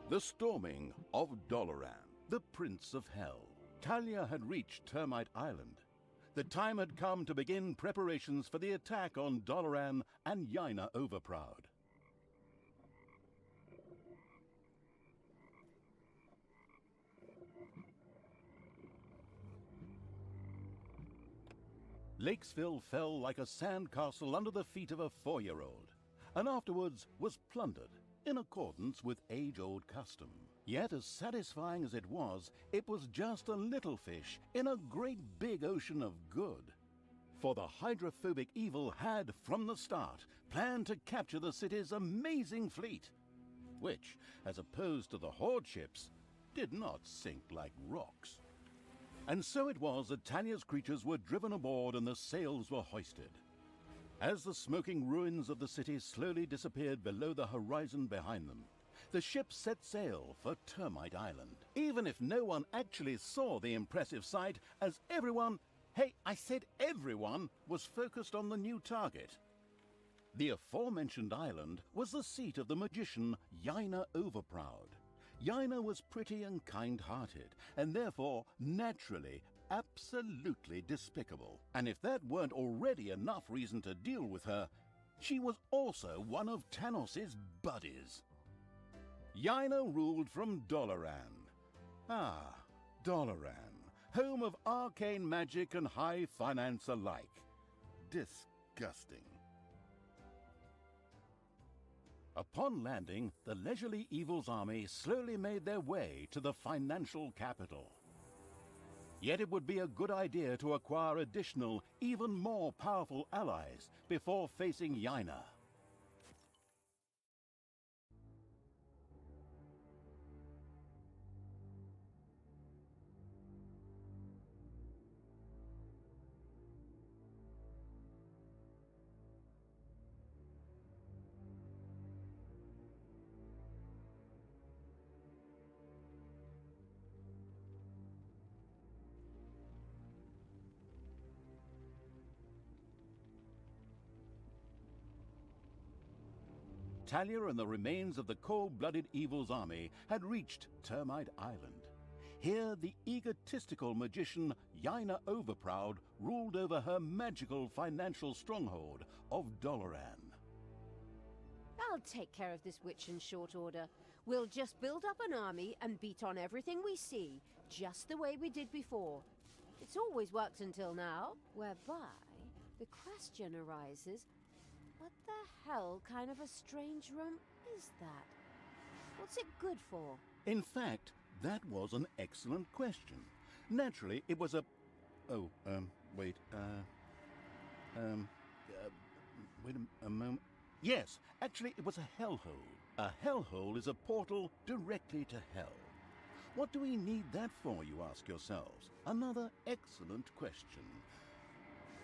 The storming of Doloran, the Prince of Hell. Thalya had reached Termite Island. The time had come to begin preparations for the attack on Doloran and Yaina Overproud. Lakesville fell like a sandcastle under the feet of a 4-year-old, and afterwards was plundered, in accordance with age-old custom. Yet as satisfying as it was just a little fish in a great big ocean of good. For the hydrophobic evil had, from the start, planned to capture the city's amazing fleet, which, as opposed to the horde ships, did not sink like rocks. And so it was that Thalya's creatures were driven aboard and the sails were hoisted. As the smoking ruins of the city slowly disappeared below the horizon behind them, the ship set sail for Termite Island. Even if no one actually saw the impressive sight, as everyone, hey, I said everyone, was focused on the new target. The aforementioned island was the seat of the magician Yaina Overproud. Yaina was pretty and kind-hearted, and therefore, naturally, absolutely despicable. And if that weren't already enough reason to deal with her, she was also one of Tanos's buddies. Yaina ruled from Doloran. Ah, Doloran, home of arcane magic and high finance alike. Disgusting. Upon landing, the leisurely Evil's army slowly made their way to the financial capital. Yet it would be a good idea to acquire additional, even more powerful allies before facing Yaina. Thalya and the remains of the cold-blooded Evil's army had reached Termite Island. Here the egotistical magician Yaina Overproud ruled over her magical financial stronghold of Doloran. I'll take care of this witch in short order. We'll just build up an army and beat on everything we see, just the way we did before. It's always worked until now, whereby the question arises, what the hell kind of a strange room is that? What's it good for? In fact, that was an excellent question. Naturally, it was a... wait a moment. Yes, actually, it was a hellhole. A hellhole is a portal directly to hell. What do we need that for, you ask yourselves? Another excellent question.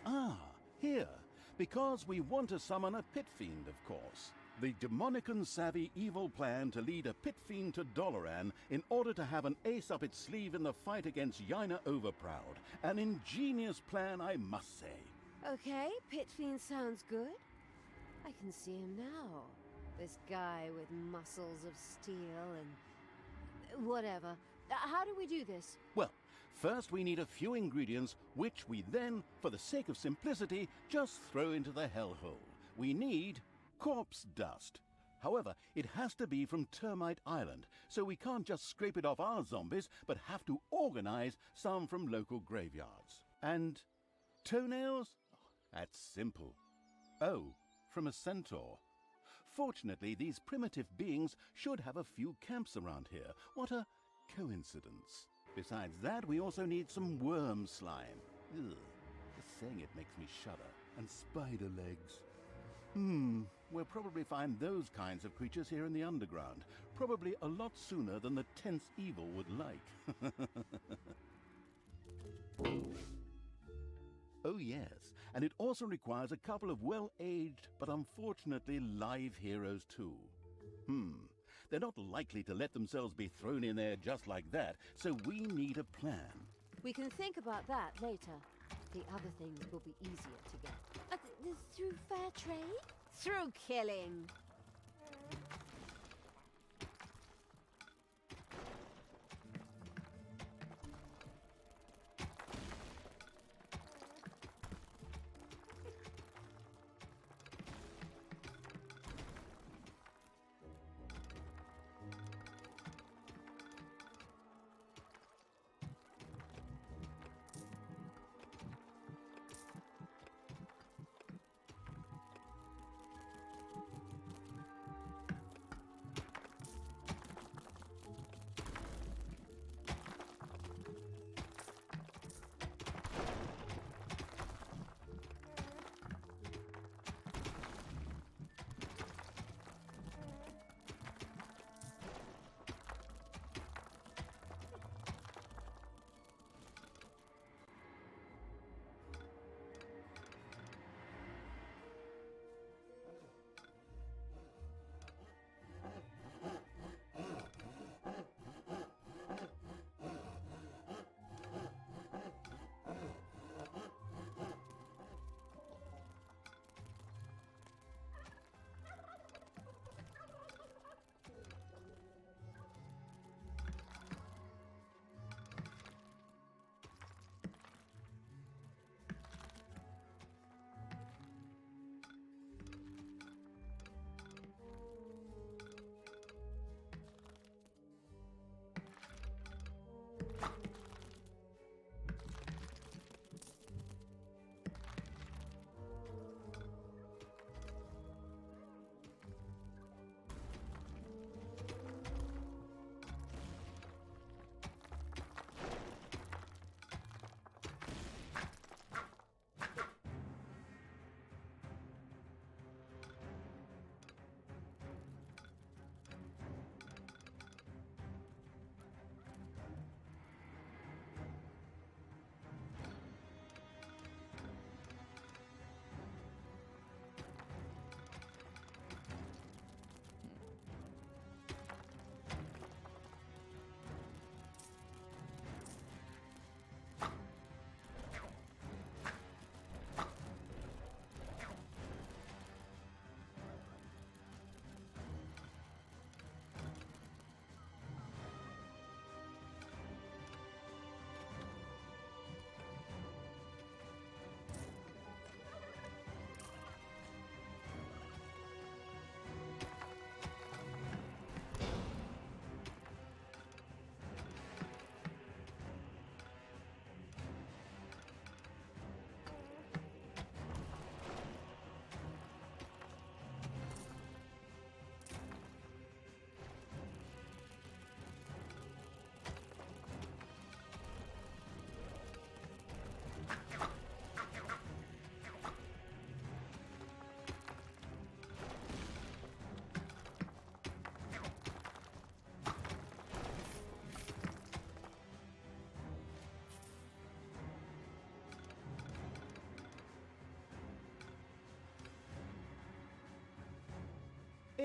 Ah, here. Because we want to summon a pit fiend, of course. The demonic and savvy evil plan to lead a pit fiend to Doloran in order to have an ace up its sleeve in the fight against Yaina Overproud. An ingenious plan, I must say. Okay, pit fiend sounds good. I can see him now. This guy with muscles of steel and... whatever. How do we do this? Well, first we need a few ingredients, which we then, for the sake of simplicity, just throw into the hellhole. We need corpse dust. However, it has to be from Termite Island, so we can't just scrape it off our zombies, but have to organize some from local graveyards. And toenails? That's simple. Oh, from a centaur. Fortunately, these primitive beings should have a few camps around here. What a coincidence. Besides that, we also need some worm slime. Ugh, just saying it makes me shudder. And spider legs. We'll probably find those kinds of creatures here in the underground. Probably a lot sooner than the tense evil would like. Oh yes, and it also requires a couple of well-aged but unfortunately live heroes too. They're not likely to let themselves be thrown in there just like that, so we need a plan. We can think about that later. The other things will be easier to get. Through fair trade? Through killing.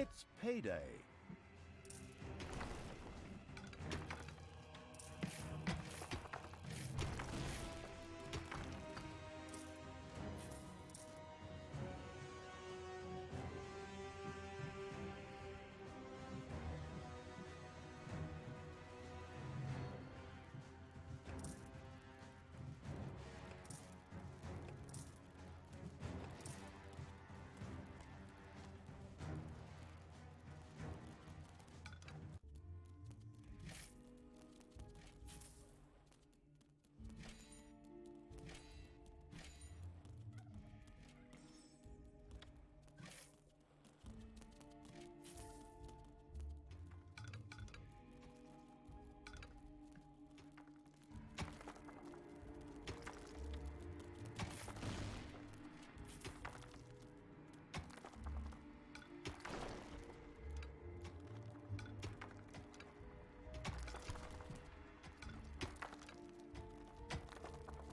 It's payday.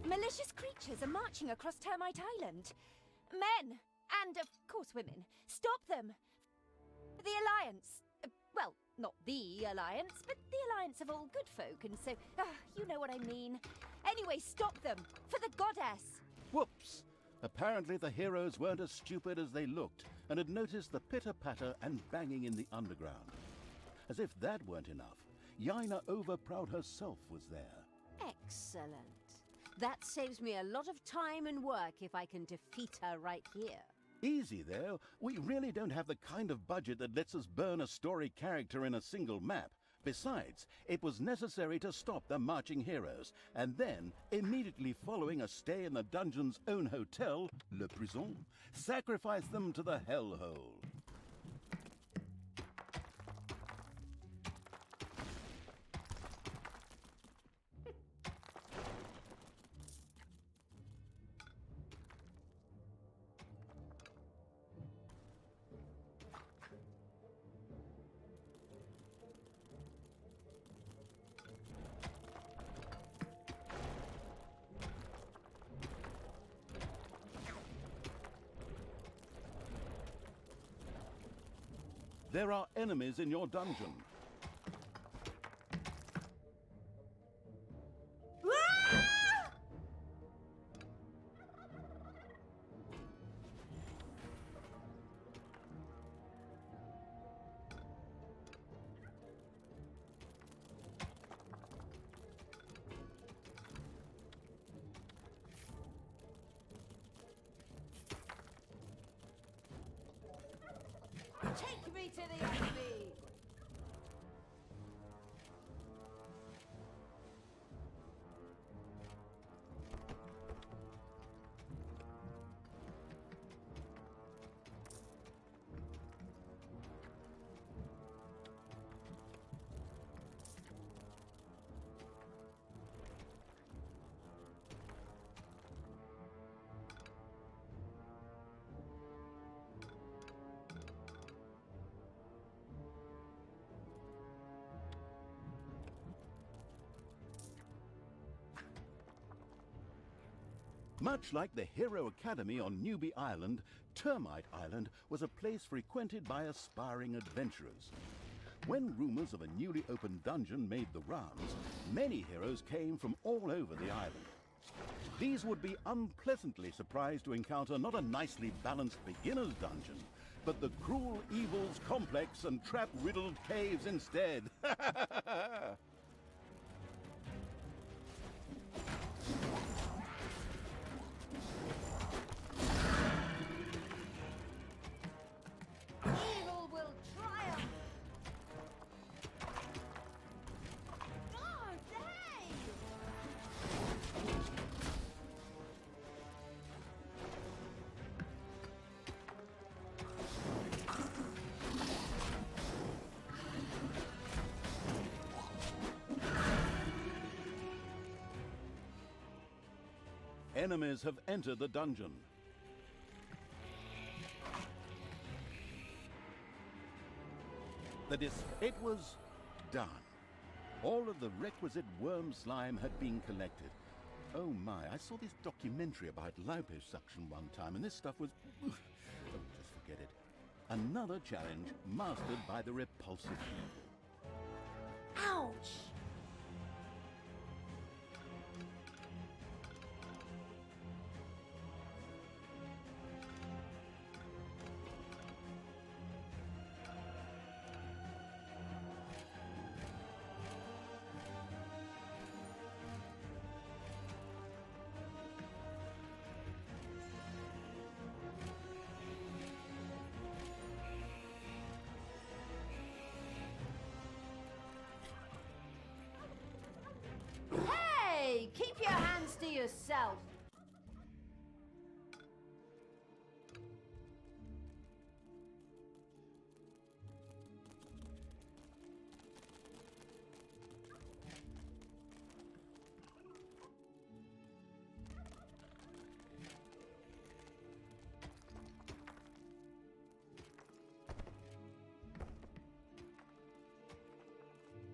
Malicious creatures are marching across Termite Island. Men, and of course women. Stop them! The Alliance. Well, not the Alliance, but the alliance of all good folk, and so, you know what I mean. Anyway, stop them! For the goddess! Whoops! Apparently the heroes weren't as stupid as they looked, and had noticed the pitter-patter and banging in the underground. As if that weren't enough, Yaina Overproud herself was there. Excellent. That saves me a lot of time and work if I can defeat her right here. Easy there. We really don't have the kind of budget that lets us burn a story character in a single map. Besides, it was necessary to stop the marching heroes, and then, immediately following a stay in the dungeon's own hotel, Le Prison, sacrifice them to the hellhole. There are enemies in your dungeon. Take me to the enemy! Much like the Hero Academy on Newbie Island, Termite Island was a place frequented by aspiring adventurers. When rumors of a newly opened dungeon made the rounds, many heroes came from all over the island. These would be unpleasantly surprised to encounter not a nicely balanced beginner's dungeon, but the cruel evils complex and trap-riddled caves instead. Evil will triumph! Oh, dang! Enemies have entered the dungeon. It was done. All of the requisite worm slime had been collected. Oh my, I saw this documentary about liposuction one time, and this stuff was... Oh, just forget it. Another challenge mastered by the repulsive evil. Ouch! Hey! Keep your hands to yourself!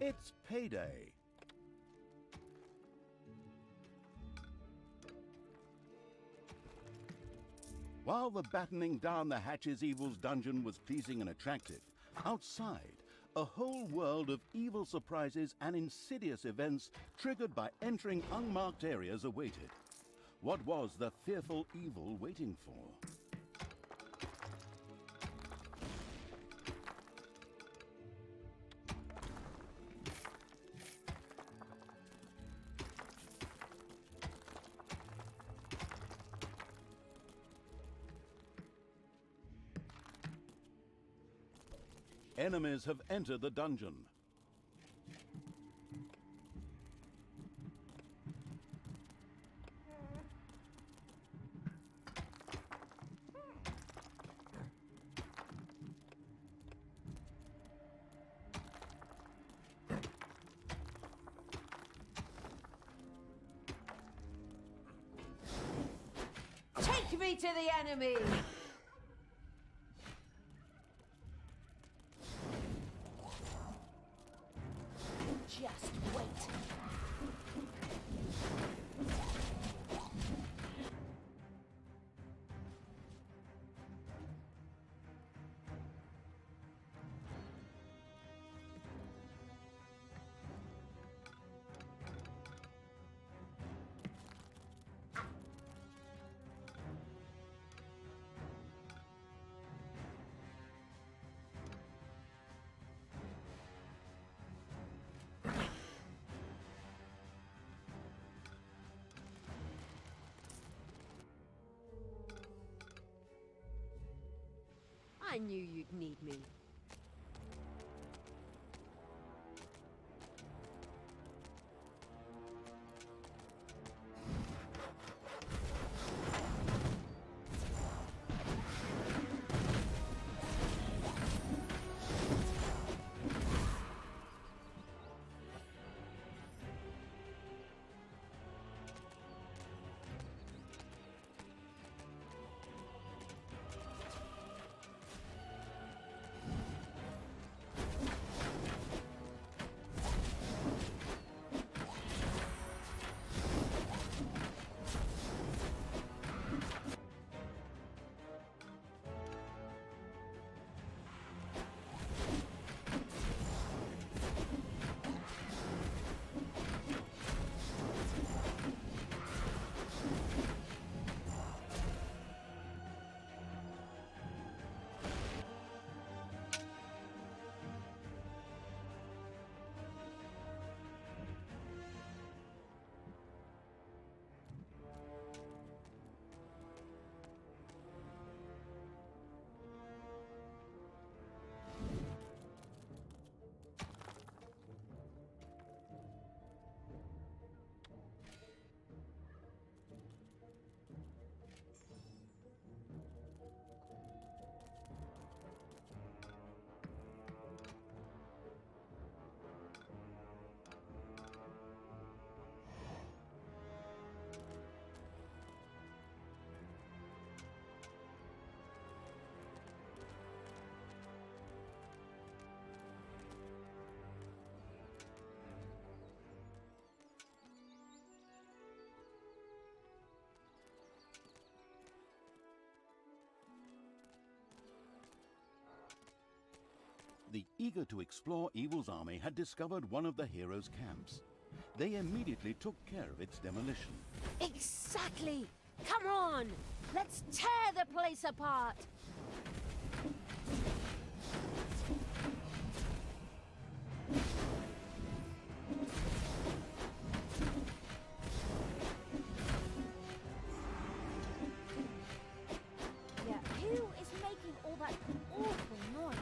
It's payday. While the battening down the Hatch's Evil's dungeon was pleasing and attractive, outside, a whole world of evil surprises and insidious events triggered by entering unmarked areas awaited. What was the fearful evil waiting for? Enemies have entered the dungeon. Take me to the enemy! Just wait. I knew you'd need me. The eager to explore evil's army had discovered one of the heroes' camps. They immediately took care of its demolition. Exactly! Come on! Let's tear the place apart! Yeah, who is making all that awful noise?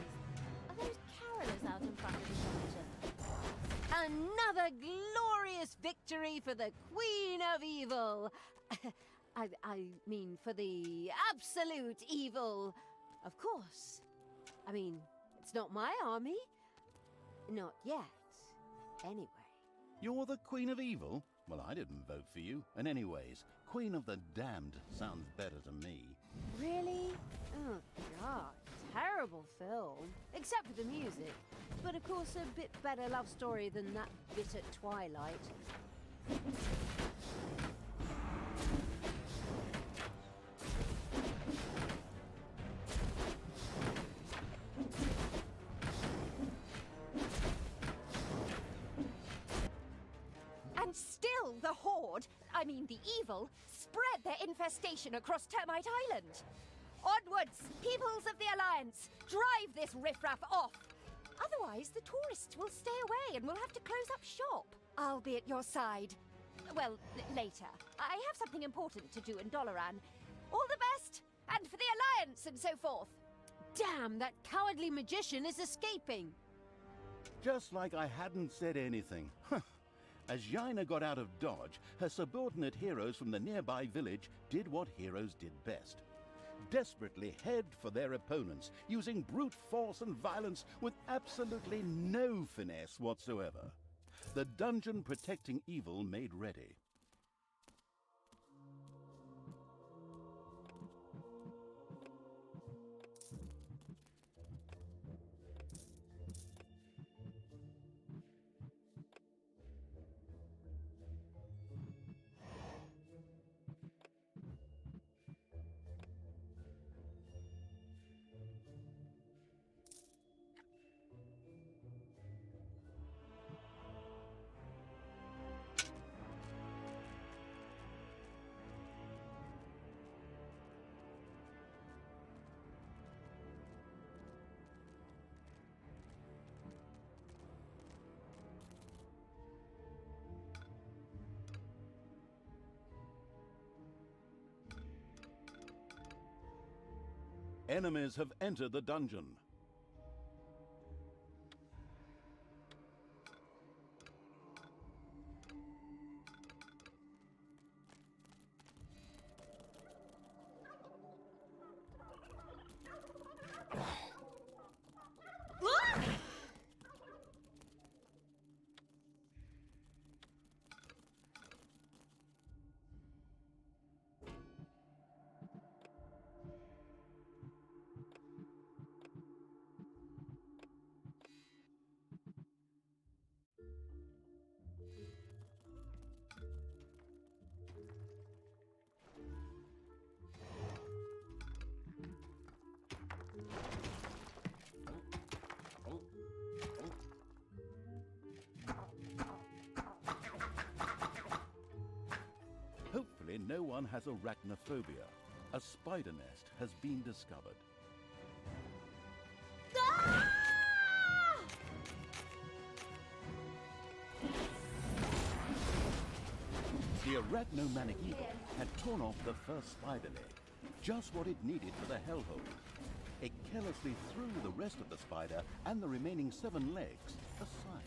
Are those carolers out in front of the shelter? Another glorious victory for the Queen of Evil! I mean, for the absolute evil. Of course. I mean, it's not my army. Not yet. Anyway. You're the Queen of Evil? Well, I didn't vote for you. And anyways, Queen of the Damned sounds better to me. Really? Oh, God. Terrible film. Except for the music. But of course, a bit better love story than that bit at Twilight. And still the Horde, I mean the Evil, spread their infestation across Termite Island. Onwards, peoples of the Alliance! Drive this riffraff off! Otherwise, the tourists will stay away and we'll have to close up shop. I'll be at your side. Well, later. I have something important to do in Doloran. All the best! And for the Alliance and so forth! Damn, that cowardly magician is escaping! Just like I hadn't said anything. As Jaina got out of Dodge, her subordinate heroes from the nearby village did what heroes did best. Desperately head for their opponents, using brute force and violence with absolutely no finesse whatsoever. The dungeon protecting evil made ready. Enemies have entered the dungeon. Hopefully no one has arachnophobia. A spider nest has been discovered. The arachnomanic evil had torn off the first spider leg, just what it needed for the hellhole. It carelessly threw the rest of the spider and the remaining 7 legs aside.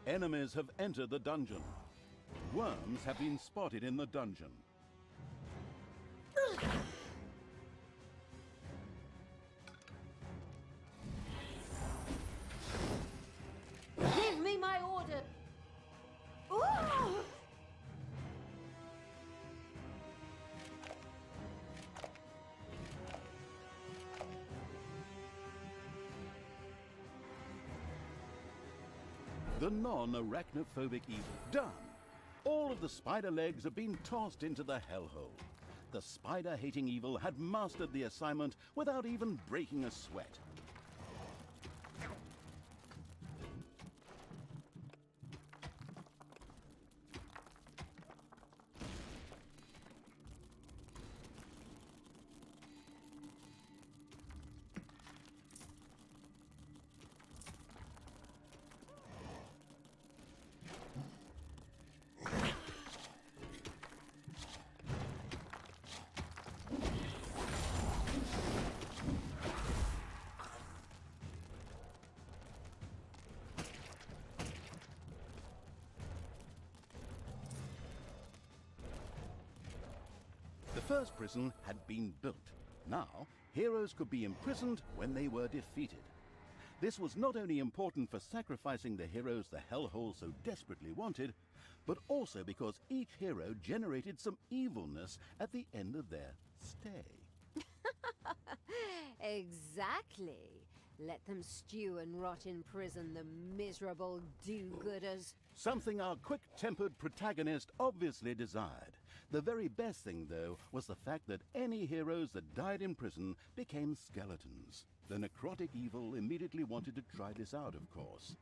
Enemies have entered the dungeon. Worms have been spotted in the dungeon. Give me my order! The non-arachnophobic evil done. All of the spider legs have been tossed into the hellhole. The spider-hating evil had mastered the assignment without even breaking a sweat. The first prison had been built. Now, heroes could be imprisoned when they were defeated. This was not only important for sacrificing the heroes the hellhole so desperately wanted, but also because each hero generated some evilness at the end of their stay. Exactly. Let them stew and rot in prison, the miserable do-gooders. Something our quick-tempered protagonist obviously desired. The very best thing, though, was the fact that any heroes that died in prison became skeletons. The necrotic evil immediately wanted to try this out, of course.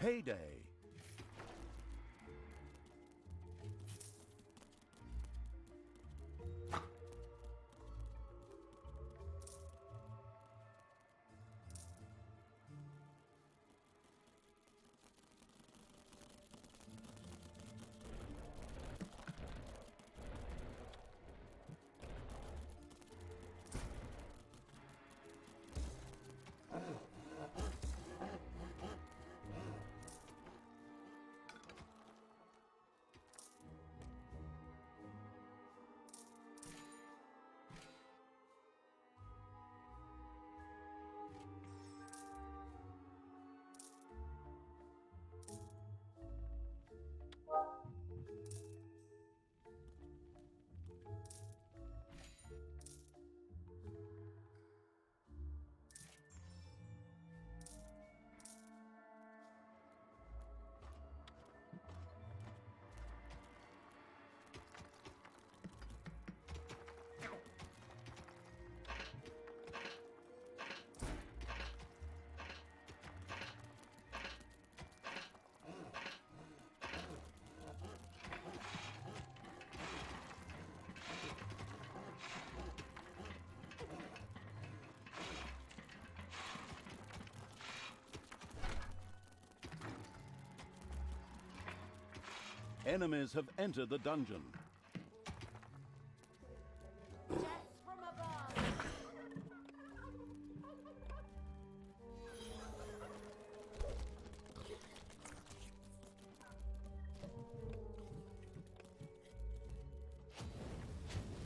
Payday. Enemies have entered the dungeon.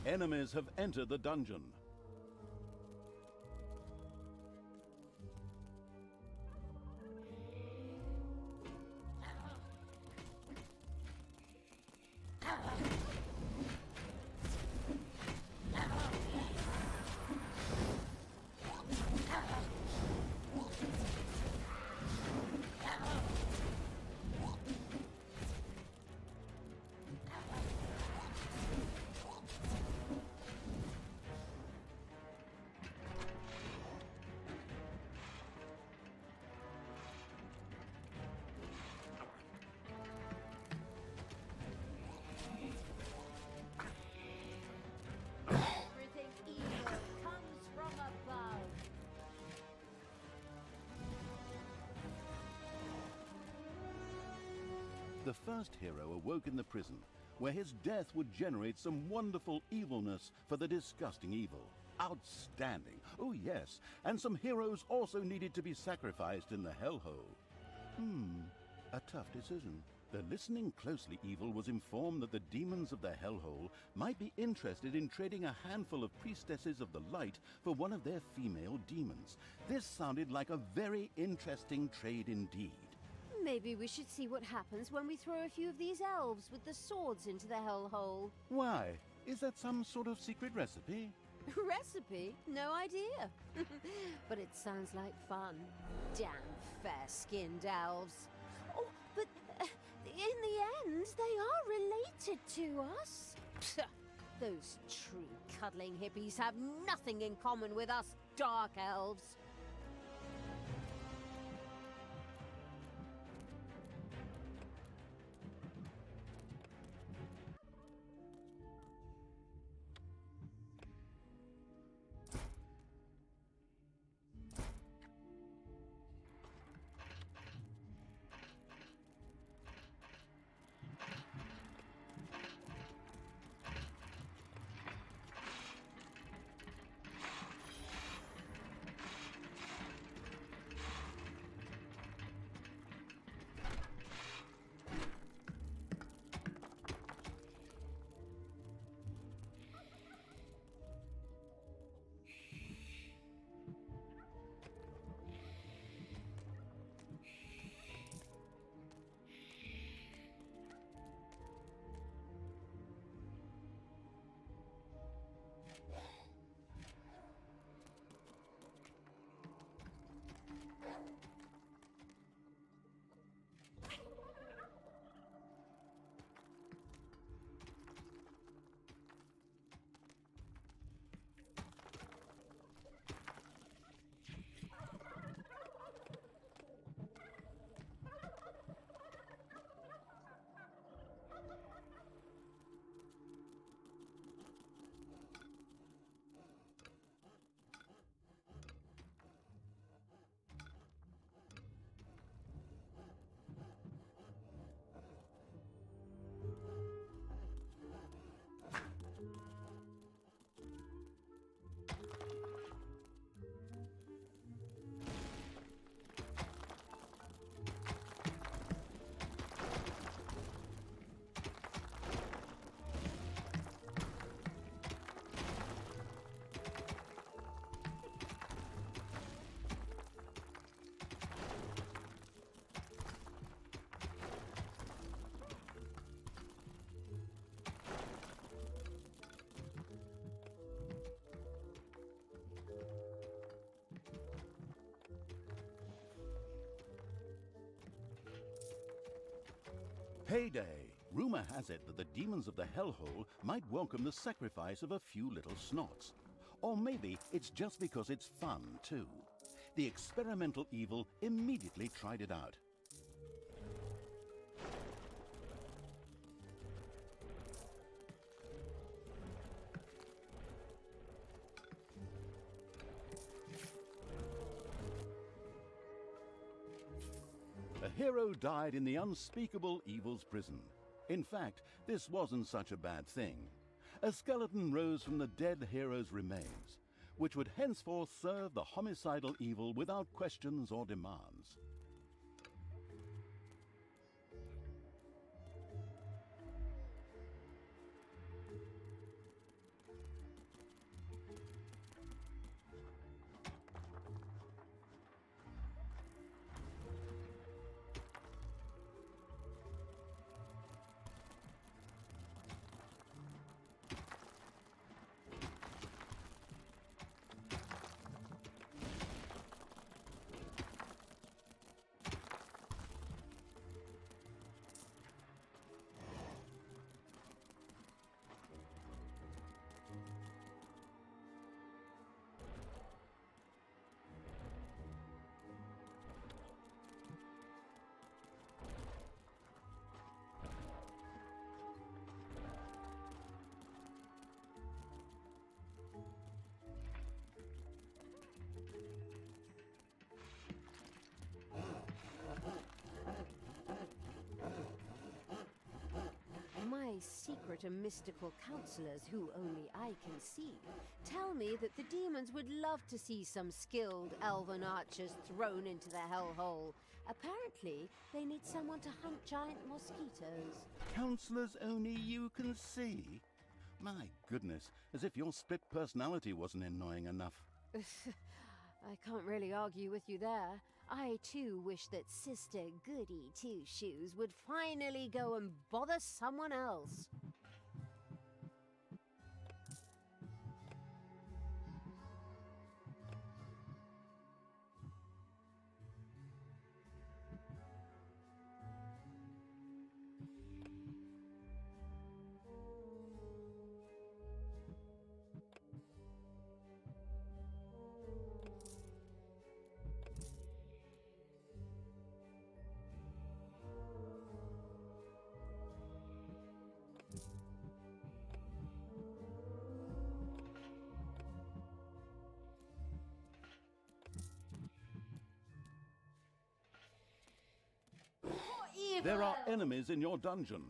Enemies have entered the dungeon. the first hero awoke in the prison, where his death would generate some wonderful evilness for the disgusting evil. Outstanding! Oh yes, and some heroes also needed to be sacrificed in the hellhole. A tough decision. The listening closely evil was informed that the demons of the hellhole might be interested in trading a handful of priestesses of the light for one of their female demons. This sounded like a very interesting trade indeed. Maybe we should see what happens when we throw a few of these elves with the swords into the hellhole. Why? Is that some sort of secret recipe? Recipe? No idea. But it sounds like fun. Damn fair-skinned elves. Oh, but in the end, they are related to us. Those true cuddling hippies have nothing in common with us dark elves. Payday! Rumor has it that the demons of the hellhole might welcome the sacrifice of a few little snots. Or maybe it's just because it's fun, too. The experimental evil immediately tried it out. A hero died in the unspeakable evil's prison. In fact, this wasn't such a bad thing. A skeleton rose from the dead hero's remains, which would henceforth serve the homicidal evil without questions or demands. secret and mystical counselors who only I can see tell me that the demons would love to see some skilled elven archers thrown into the hellhole. Apparently, they need someone to hunt giant mosquitoes. Counselors only you can see? My goodness, as if your split personality wasn't annoying enough. I can't really argue with you there. I too wish that Sister Goody Two-Shoes would finally go and bother someone else. There are enemies in your dungeon.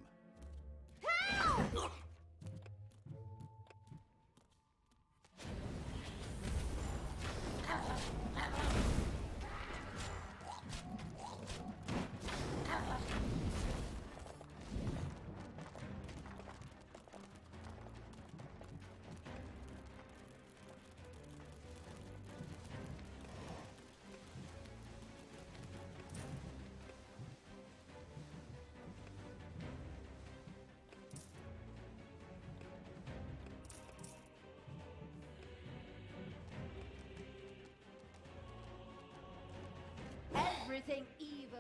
Everything evil.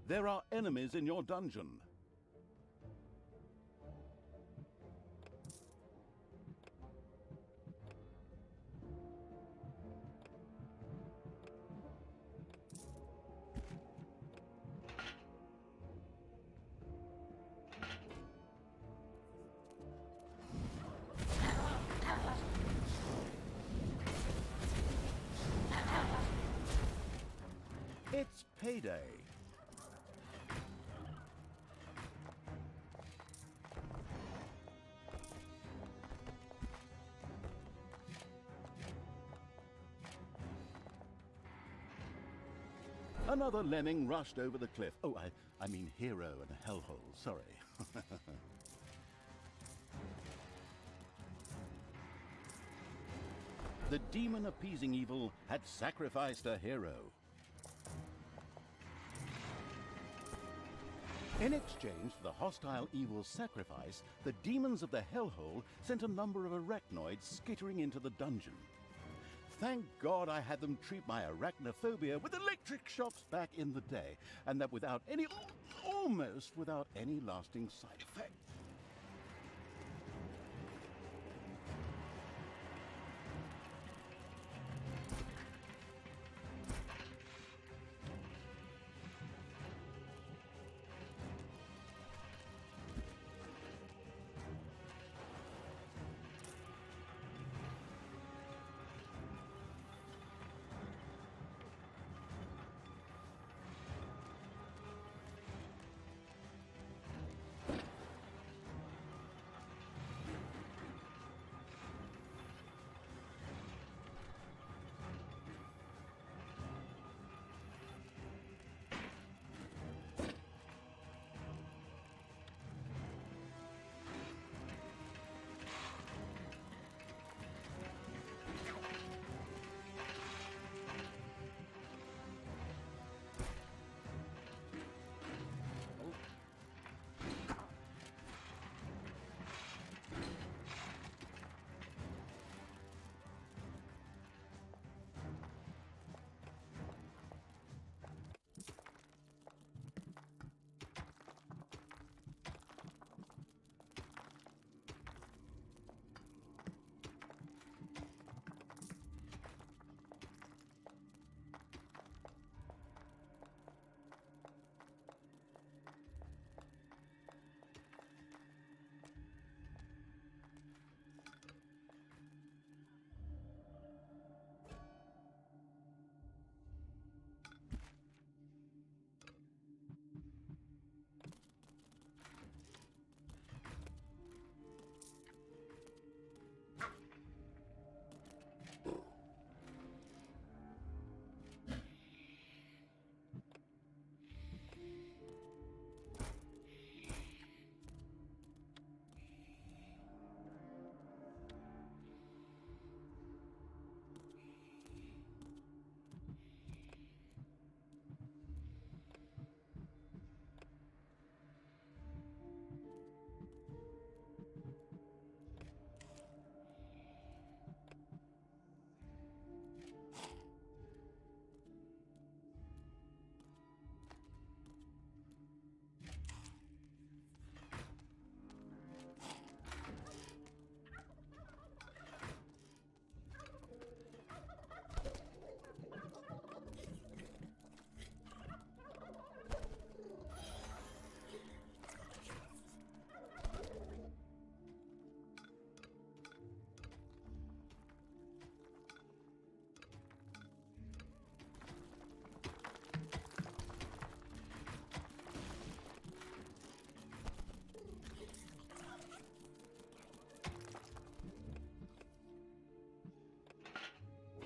There are enemies in your dungeon. It's payday. Another lemming rushed over the cliff. Oh, I mean hero and a hellhole, sorry. The demon appeasing evil had sacrificed a hero. In exchange for the hostile evil's sacrifice, the demons of the hellhole sent a number of arachnoids skittering into the dungeon. Thank God I had them treat my arachnophobia with electric shocks back in the day, and that almost without any lasting side effect.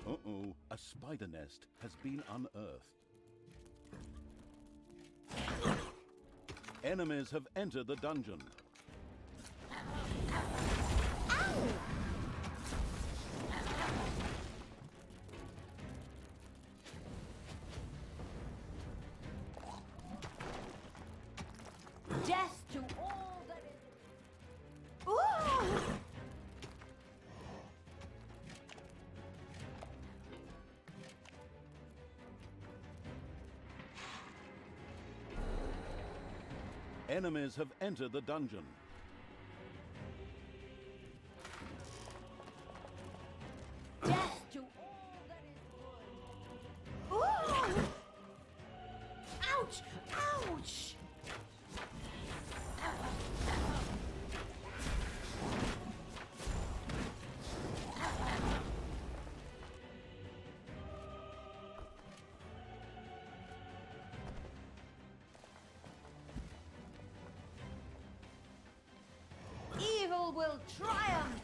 Uh-oh, a spider nest has been unearthed. Enemies have entered the dungeon. Death to all that is... Ooh! Enemies have entered the dungeon. Death to all that is good. Ooh! Ouch! Ouch! Evil will triumph!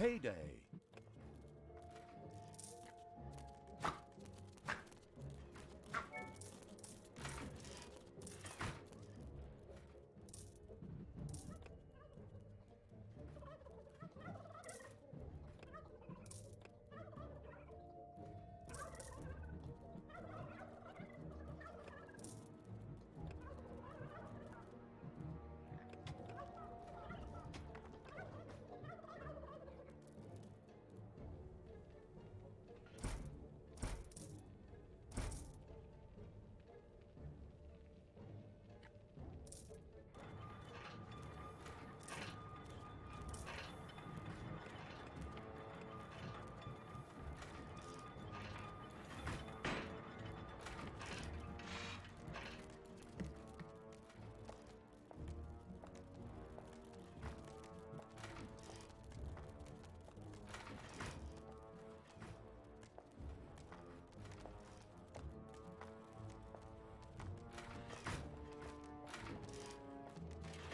Payday.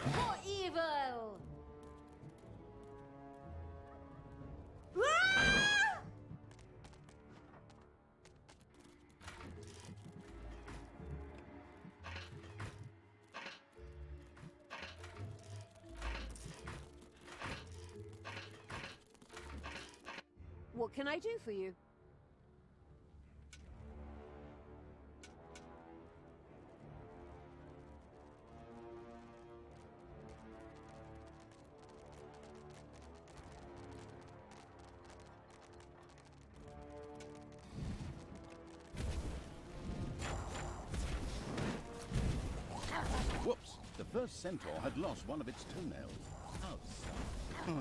For evil! What can I do for you? Whoops! The first centaur had lost one of its toenails. Ouch.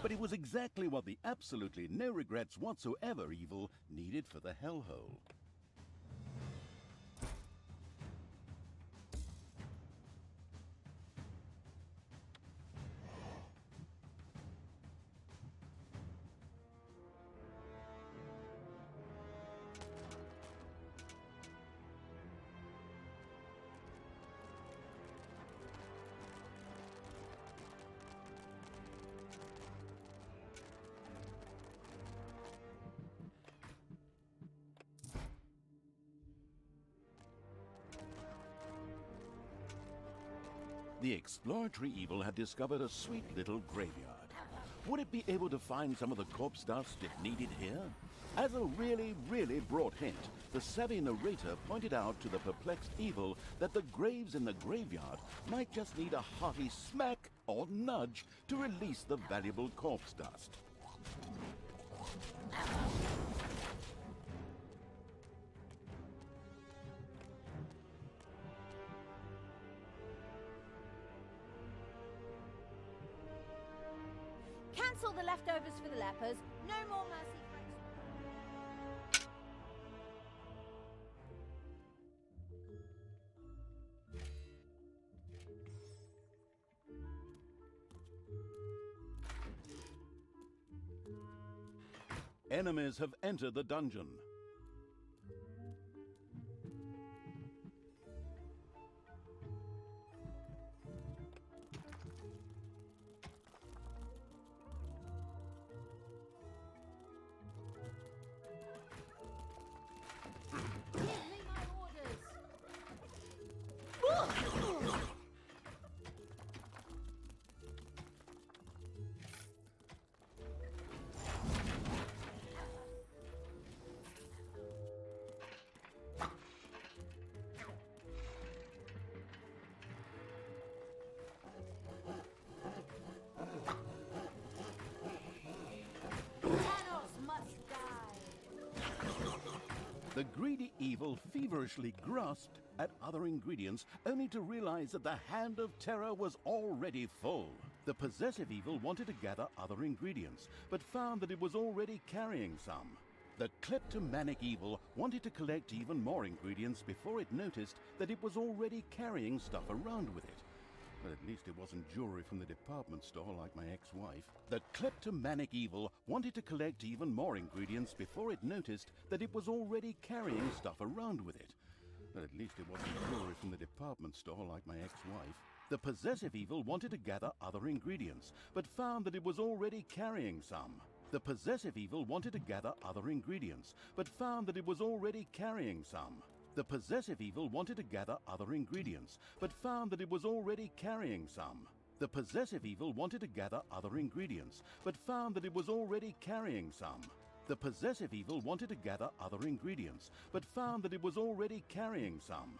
But it was exactly what the absolutely no regrets whatsoever evil needed for the hellhole. The exploratory evil had discovered a sweet little graveyard. Would it be able to find some of the corpse dust it needed here? As a really, really broad hint, the savvy narrator pointed out to the perplexed evil that the graves in the graveyard might just need a hearty smack or nudge to release the valuable corpse dust. Cancel the leftovers for the lepers. No more mercy for Enemies have entered the dungeon. Give me my orders! Thanos must die! The greedy evil feverishly grasped at other ingredients, only to realize that the hand of terror was already full. The possessive evil wanted to gather other ingredients, but found that it was already carrying some. The kleptomanic evil wanted to collect even more ingredients before it noticed that it was already carrying stuff around with it. But at least it wasn't jewelry from the department store like my ex-wife. The kleptomanic evil wanted to collect even more ingredients before it noticed that it was already carrying stuff around with it. But at least it wasn't jewelry from the department store like my ex-wife. The possessive evil wanted to gather other ingredients, but found that it was already carrying some. The possessive evil wanted to gather other ingredients, but found that it was already carrying some. The possessive evil wanted to gather other ingredients, but found that it was already carrying some. The possessive evil wanted to gather other ingredients, but found that it was already carrying some. The possessive evil wanted to gather other ingredients, but found that it was already carrying some.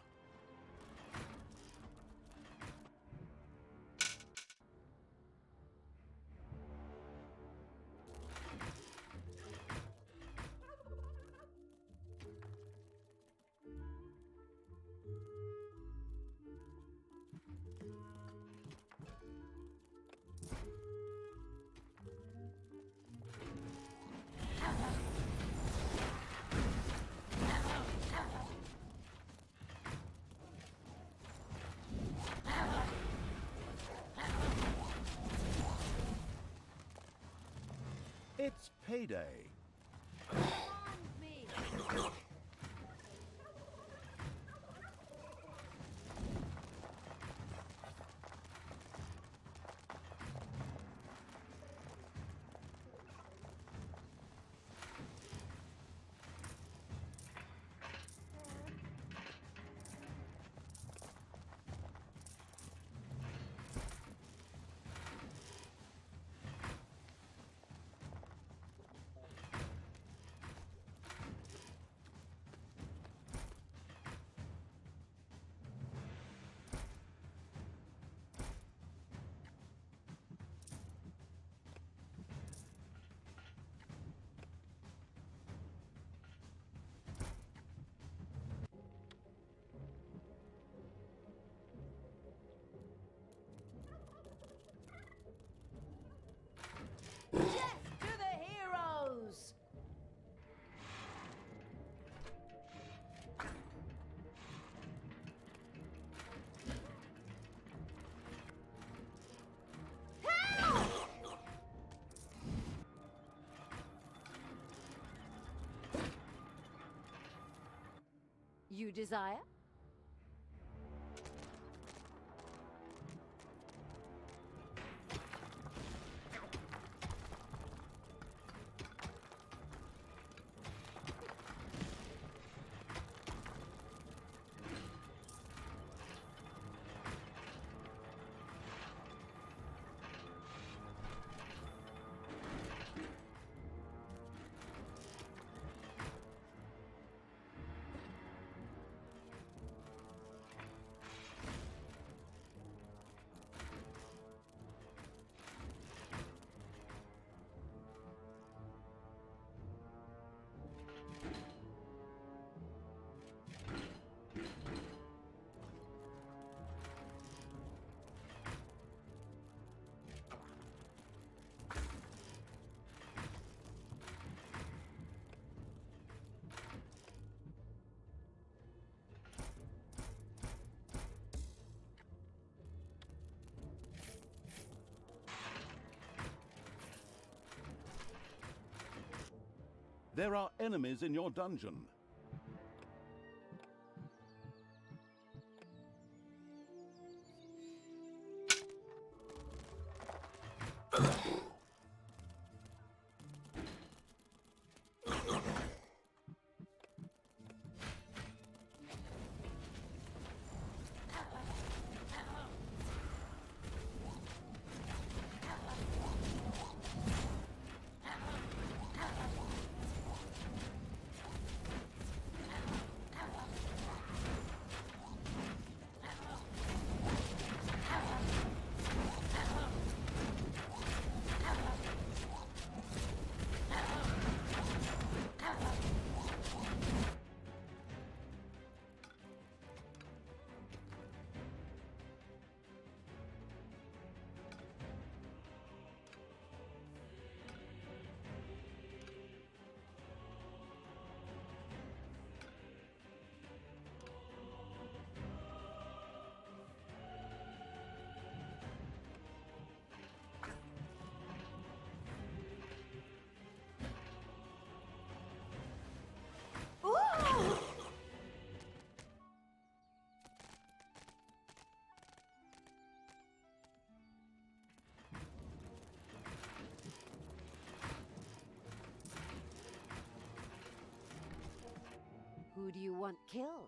It's payday. Death to the heroes! You desire? There are enemies in your dungeon. Who do you want killed?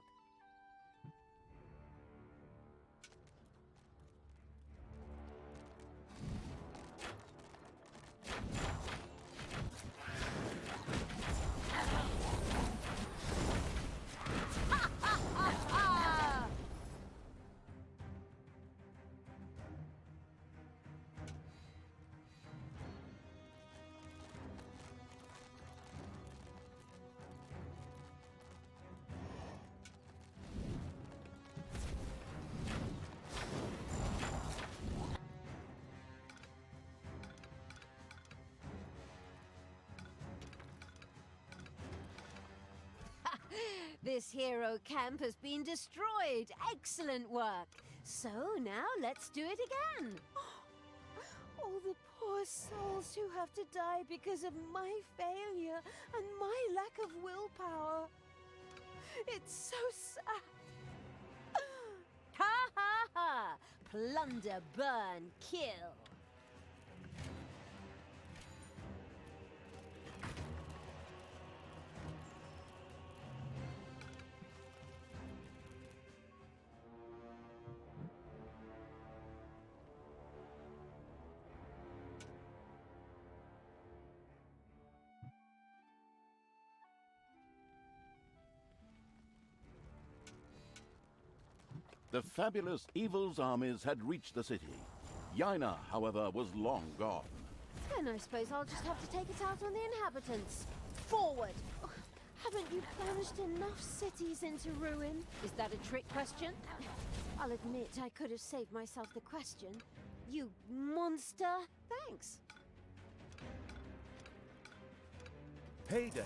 This hero camp has been destroyed. Excellent work. So now let's do it again. All the poor souls who have to die because of my failure and my lack of willpower. It's so sad. Ha ha ha! Plunder, burn, kill. The fabulous Evil's armies had reached the city. Yaina, however, was long gone. Then I suppose I'll just have to take it out on the inhabitants. Forward! Oh, haven't you plunged enough cities into ruin? Is that a trick question? I'll admit I could have saved myself the question. You monster! Thanks. Payday.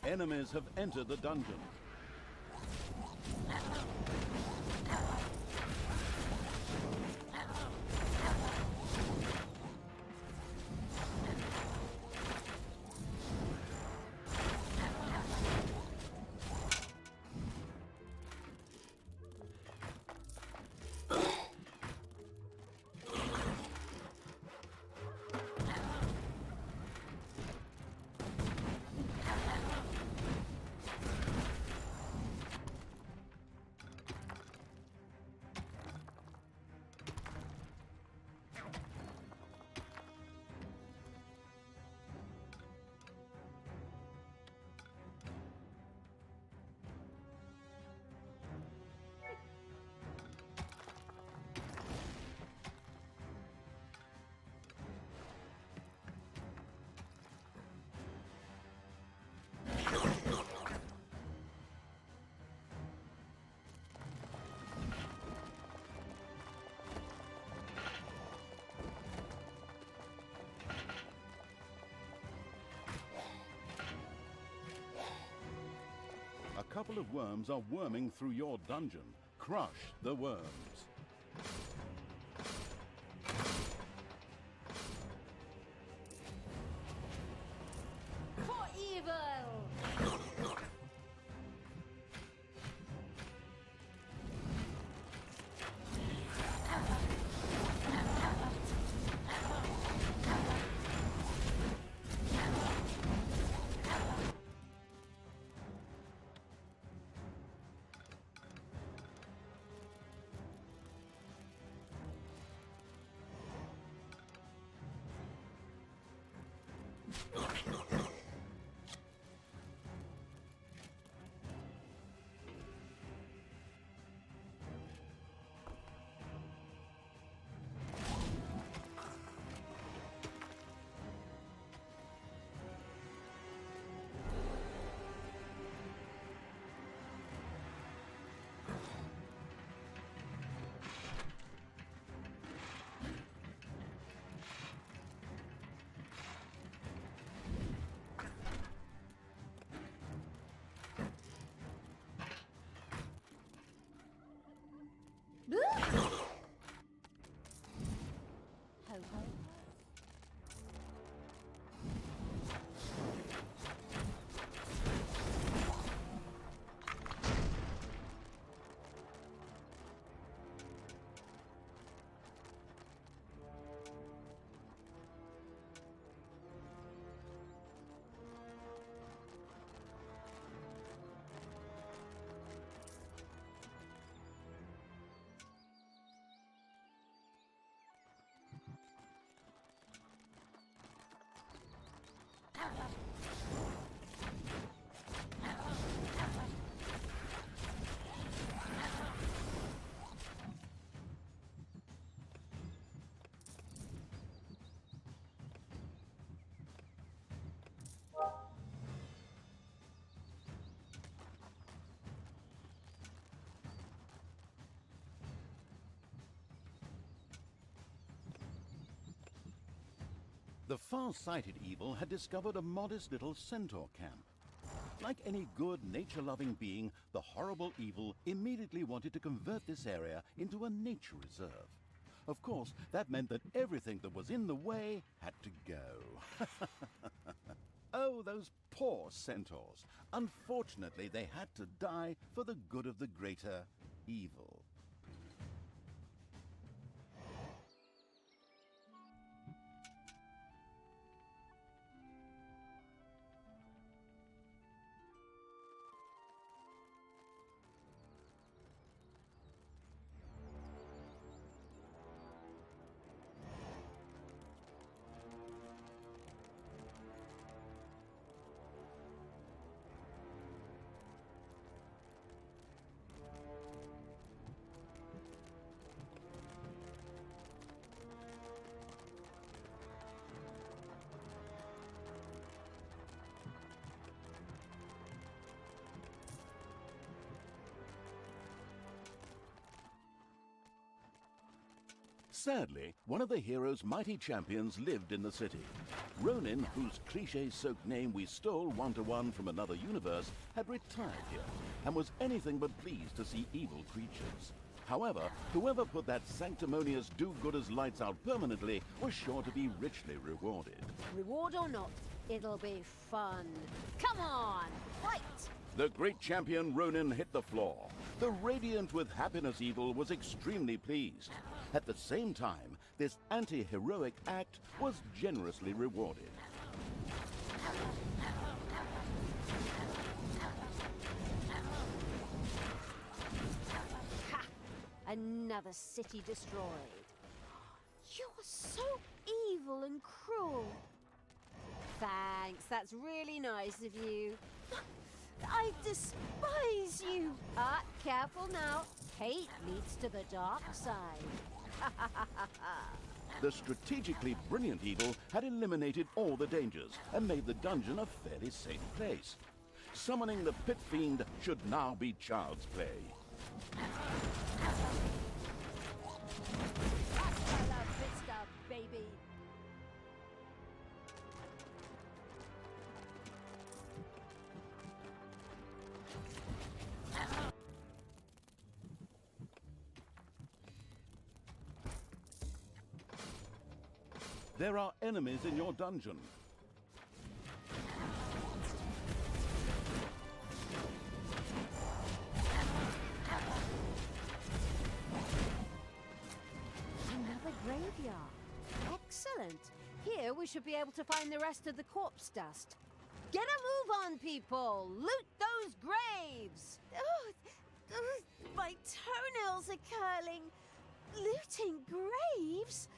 Enemies have entered the dungeon. A couple of worms are worming through your dungeon. Crush the worms. For evil! Ho, ho. The far-sighted evil had discovered a modest little centaur camp. Like any good, nature-loving being, the horrible evil immediately wanted to convert this area into a nature reserve. Of course, that meant that everything that was in the way had to go. Oh, those poor centaurs. Unfortunately, they had to die for the good of the greater evil. Sadly, one of the hero's mighty champions lived in the city. Ronin, whose cliché-soaked name we stole one-to-one from another universe, had retired here, and was anything but pleased to see evil creatures. However, whoever put that sanctimonious do-gooders lights out permanently was sure to be richly rewarded. Reward or not, it'll be fun. Come on, fight! The great champion Ronin hit the floor. The radiant with happiness evil was extremely pleased. At the same time, this anti-heroic act was generously rewarded. Ha! Another city destroyed. You're so evil and cruel. Thanks, that's really nice of you. I despise you. Careful now. Hate leads to the dark side. The strategically brilliant evil had eliminated all the dangers and made the dungeon a fairly safe place. Summoning the pit fiend should now be child's play. Hasta la vista, baby. There are enemies in your dungeon. Another graveyard. Excellent. Here we should be able to find the rest of the corpse dust. Get a move on, people! Loot those graves! My toenails are curling. Looting graves?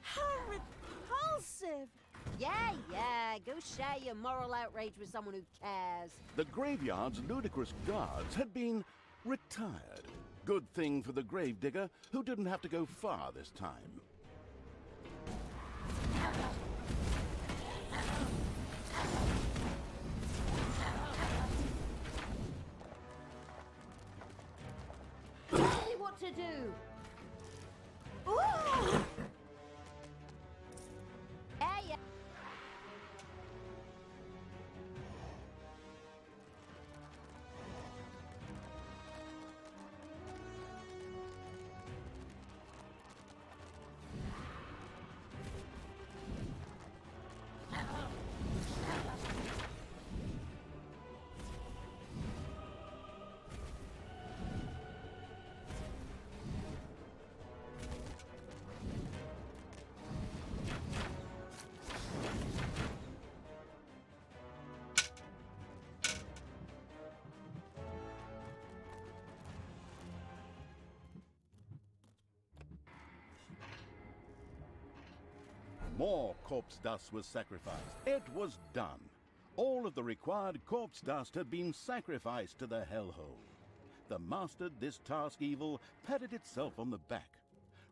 How repulsive! Yeah, go share your moral outrage with someone who cares. The graveyard's ludicrous guards had been retired. Good thing for the gravedigger, who didn't have to go far this time. Tell me what to do. Ooh! Yeah. More corpse dust was sacrificed. It was done. All of the required corpse dust had been sacrificed to the hellhole. The mastered this task evil patted itself on the back,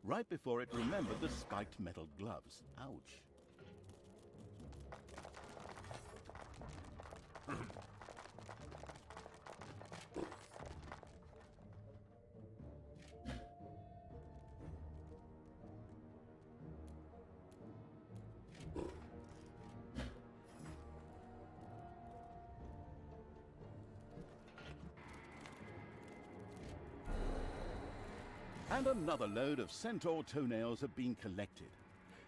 right before it remembered the spiked metal gloves. Ouch. And another load of centaur toenails had been collected.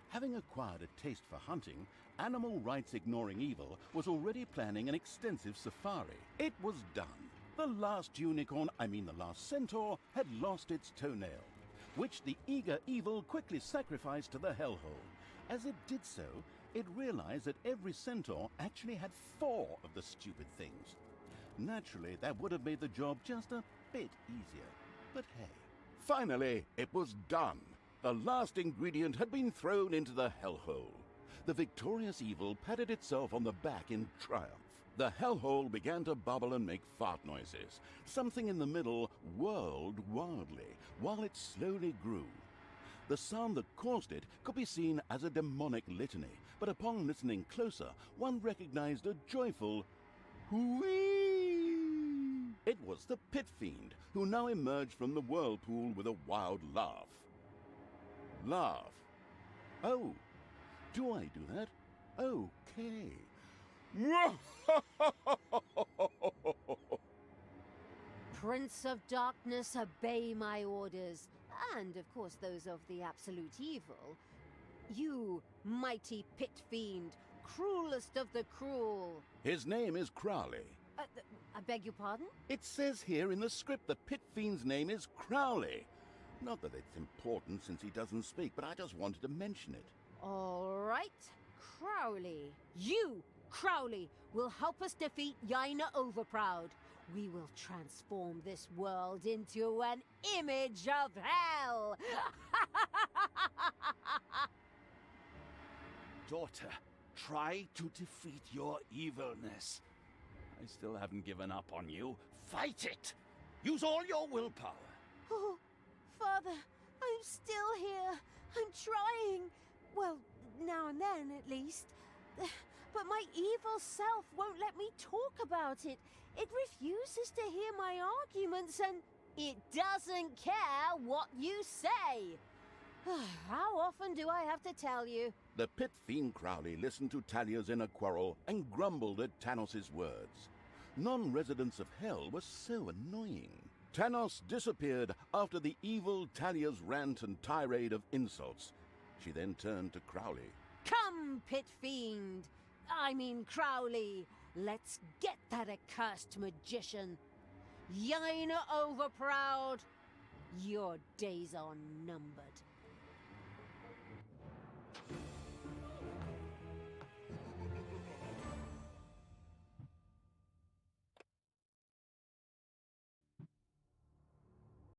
Having acquired a taste for hunting, animal rights ignoring evil was already planning an extensive safari. It was done. The last the last centaur had lost its toenail, which the eager evil quickly sacrificed to the hellhole. As it did so, it realized that every centaur actually had 4 of the stupid things. Naturally, that would have made the job just a bit easier. But hey. Finally, it was done. The last ingredient had been thrown into the hellhole. The victorious evil patted itself on the back in triumph. The hellhole began to bubble and make fart noises. Something in the middle whirled wildly, while it slowly grew. The sound that caused it could be seen as a demonic litany, but upon listening closer, one recognized a joyful whee! It was the pit fiend, who now emerged from the whirlpool with a wild laugh. Laugh. Oh, do I do that? Okay. Prince of Darkness, obey my orders, and of course those of the absolute evil. You, mighty pit fiend, cruelest of the cruel. His name is Crowley. I beg your pardon? It says here in the script the pit fiend's name is Crowley. Not that it's important since he doesn't speak, but I just wanted to mention it. All right, Crowley. You, Crowley, will help us defeat Yaina Overproud. We will transform this world into an image of hell. Daughter, try to defeat your evilness. I still haven't given up on you. Fight it! Use all your willpower. Oh, Father, I'm still here. I'm trying. Well, now and then, at least. But my evil self won't let me talk about it. It refuses to hear my arguments, and it doesn't care what you say. How often do I have to tell you? The pit fiend Crowley listened to Thalya's inner quarrel and grumbled at Tanos's words. Non-residents of hell were so annoying. Tanos disappeared after the evil Thalya's rant and tirade of insults. She then turned to Crowley. Come, pit fiend! Crowley! Let's get that accursed magician! Yaina Overproud! Your days are numbered.